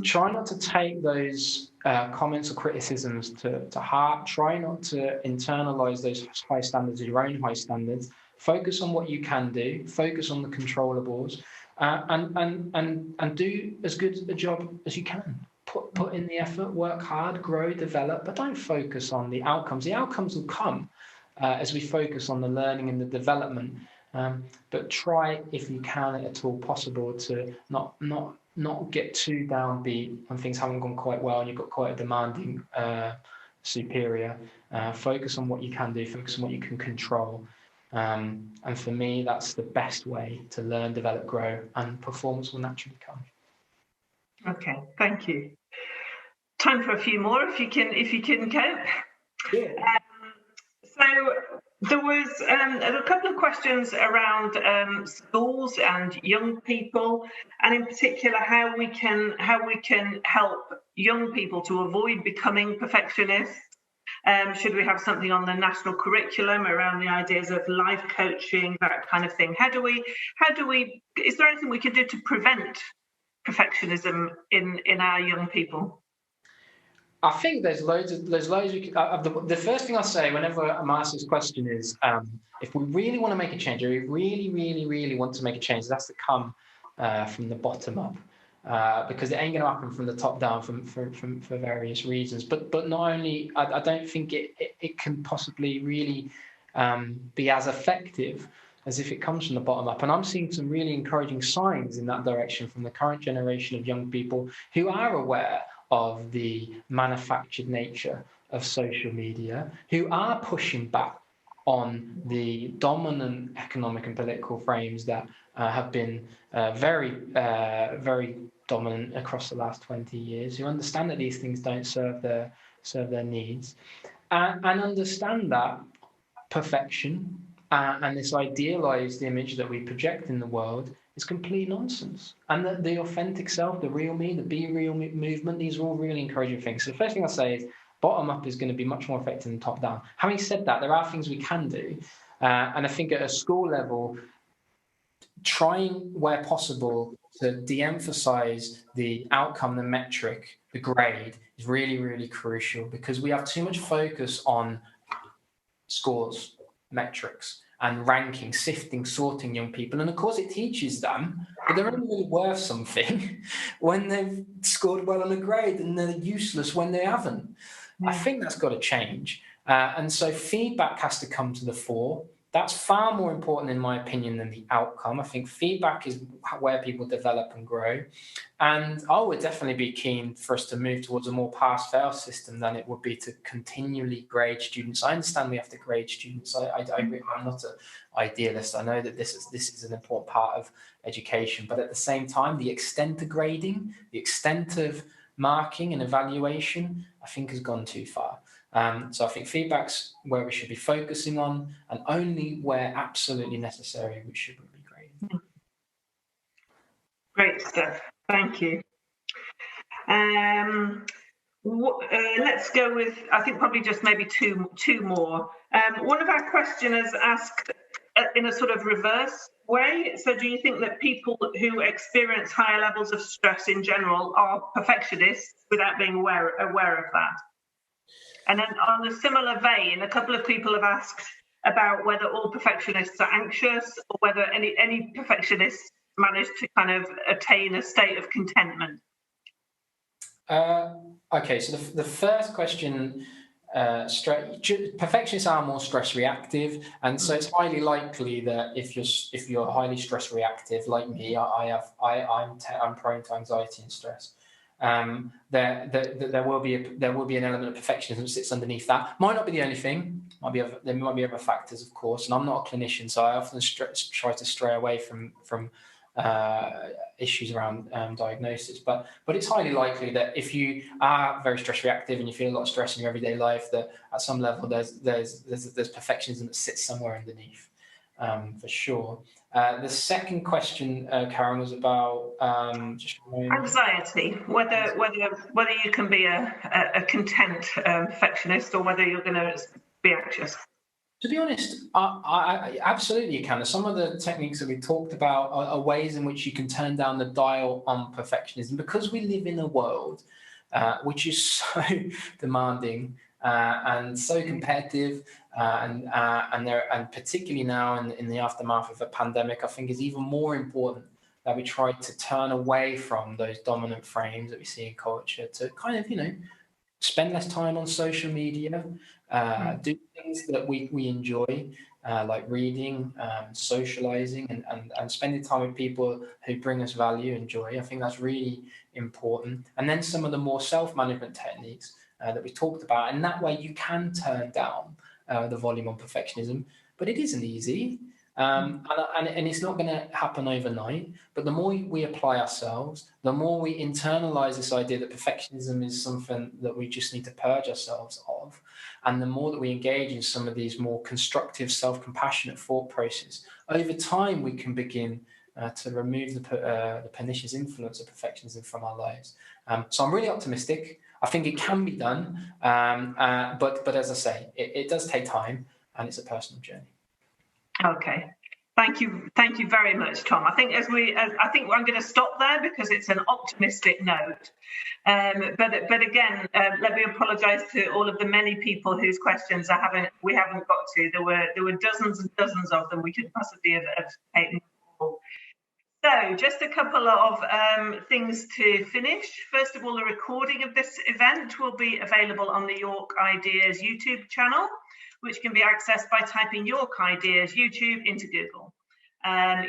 try not to take those comments or criticisms to heart. Try not to internalize those high standards as your own high standards. Focus on what you can do. Focus on the controllables, and do as good a job as you can. Put in the effort, work hard, grow, develop, but don't focus on the outcomes. The outcomes will come as we focus on the learning and the development. But try, if you can at all possible, to not get too downbeat when things haven't gone quite well and you've got quite a demanding superior. Focus on what you can do, focus on what you can control. And for me, that's the best way to learn, develop, grow, and performance will naturally come. Okay, thank you. Time for a few more, if you can cope. Yeah. So there was a couple of questions around schools and young people, and in particular how we can help young people to avoid becoming perfectionists. Should we have something on the national curriculum around the ideas of life coaching, that kind of thing? Is there anything we could do to prevent perfectionism in our young people? I think there's loads we could, the first thing I say whenever I'm asked this question is, if we really want to make a change, or we really want to make a change, that's to come from the bottom up, because it ain't going to happen from the top down for various reasons. But not only, I don't think it can possibly really be as effective as if it comes from the bottom up. And I'm seeing some really encouraging signs in that direction from the current generation of young people who are aware of the manufactured nature of social media, who are pushing back on the dominant economic and political frames that have been very dominant across the last 20 years, who understand that these things don't serve their needs, and understand that perfection and this idealized image that we project in the world is complete nonsense. And that the authentic self, the real me, the Be Real movement, these are all really encouraging things. So the first thing I say is bottom up is going to be much more effective than top down. Having said that, there are things we can do. And I think at a school level, trying where possible to de-emphasize the outcome, the metric, the grade is really, really crucial, because we have too much focus on scores, metrics, and ranking, sifting, sorting young people. And of course, it teaches them that they're only really worth something when they've scored well on a grade, and they're useless when they haven't. I think that's got to change. And so feedback has to come to the fore. That's far more important, in my opinion, than the outcome. I think feedback is where people develop and grow. And I would definitely be keen for us to move towards a more pass-fail system than it would be to continually grade students. I understand we have to grade students. I'm not an idealist. I know that this is an important part of education. But at the same time, the extent of grading, the extent of marking and evaluation, I think has gone too far. So I think feedback's where we should be focusing on, and only where absolutely necessary we should be grading. Great stuff. Thank you. Let's go with, I think, probably just maybe two more. One of our questioners asked, in a sort of reverse way? So do you think that people who experience higher levels of stress in general are perfectionists without being aware of that? And then on a similar vein, a couple of people have asked about whether all perfectionists are anxious or whether any perfectionists manage to kind of attain a state of contentment. Okay, so the first question, perfectionists are more stress reactive, and so it's highly likely that if you're highly stress reactive like me, I'm prone to anxiety and stress. There will be an element of perfectionism that sits underneath that. Might not be the only thing. There might be other factors, of course. And I'm not a clinician, so I often try to stray away from issues around diagnosis. But it's highly likely that if you are very stress reactive and you feel a lot of stress in your everyday life, that at some level there's perfectionism that sits somewhere underneath, for sure. The second question, Karen, was about anxiety. Whether you can be a content perfectionist or whether you're going to be anxious. To be honest, I absolutely you can. Some of the techniques that we talked about are ways in which you can turn down the dial on perfectionism, because we live in a world which is so demanding and so competitive, and particularly now in the aftermath of a pandemic, I think is even more important that we try to turn away from those dominant frames that we see in culture to kind of, spend less time on social media, do things that we enjoy, like reading, socializing, and spending time with people who bring us value and joy. I think that's really important. And then some of the more self-management techniques that we talked about. And that way you can turn down the volume on perfectionism, but it isn't easy. And it's not going to happen overnight, but the more we apply ourselves, the more we internalize this idea that perfectionism is something that we just need to purge ourselves of, and the more that we engage in some of these more constructive, self-compassionate thought processes, over time we can begin to remove the pernicious influence of perfectionism from our lives. So I'm really optimistic. I think it can be done, but as I say, it does take time, and it's a personal journey. Okay, thank you very much, Tom. I think I think I'm going to stop there because it's an optimistic note. But again, let me apologise to all of the many people whose questions we haven't got to. There were dozens and dozens of them. We could possibly have taken all. So just a couple of things to finish. First of all, the recording of this event will be available on the York Ideas YouTube channel, which can be accessed by typing York Ideas YouTube into Google.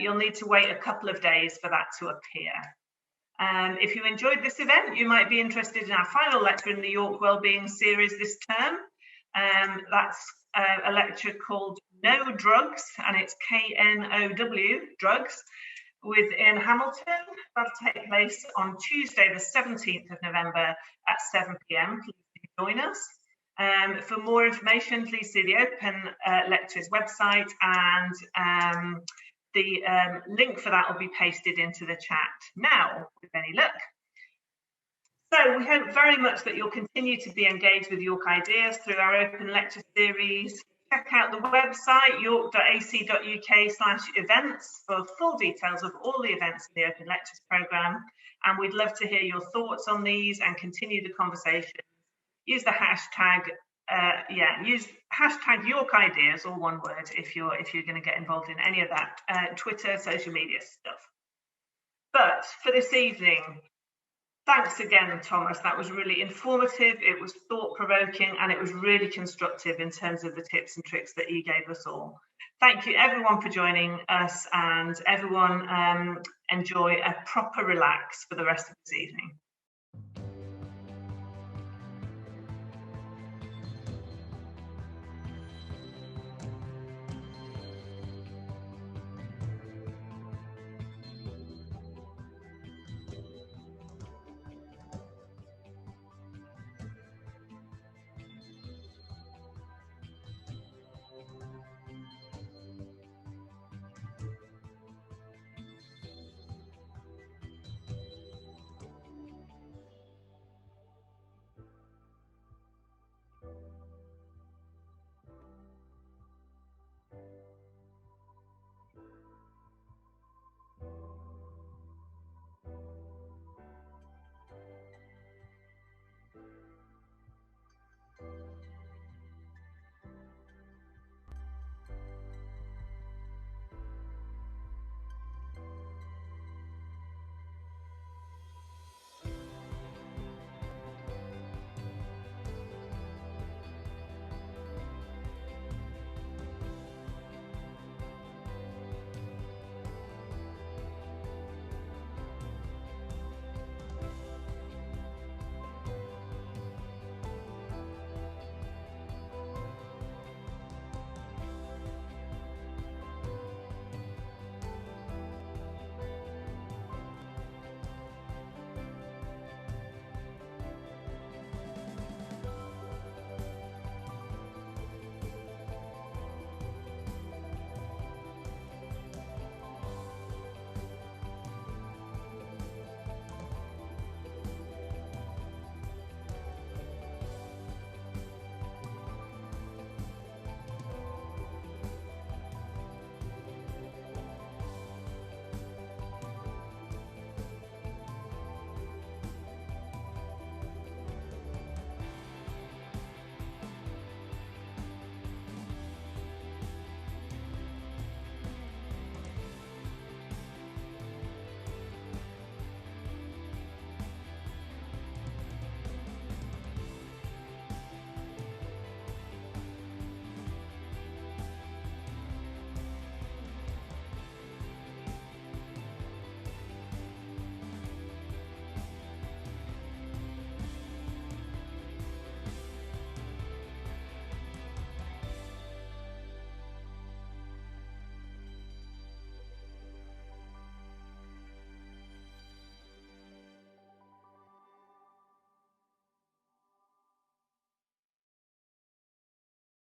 You'll need to wait a couple of days for that to appear. If you enjoyed this event, you might be interested in our final lecture in the York Wellbeing series this term. That's a lecture called No Drugs, and it's KNOW, drugs, in Hamilton. That'll take place on Tuesday, the 17th of November at 7 p.m. Please join us. For more information, please see the Open Lectures website, and the link for that will be pasted into the chat now, with any luck. So we hope very much that you'll continue to be engaged with York Ideas through our Open Lecture series. Check out the website, york.ac.uk/events, for full details of all the events in the Open Lectures programme. And we'd love to hear your thoughts on these and continue the conversation. Use the hashtag, use hashtag York Ideas, all one word, if you're going to get involved in any of that Twitter, social media stuff. But for this evening, thanks again, Thomas. That was really informative, it was thought-provoking, and it was really constructive in terms of the tips and tricks that you gave us all. Thank you, everyone, for joining us, and everyone enjoy a proper relax for the rest of this evening.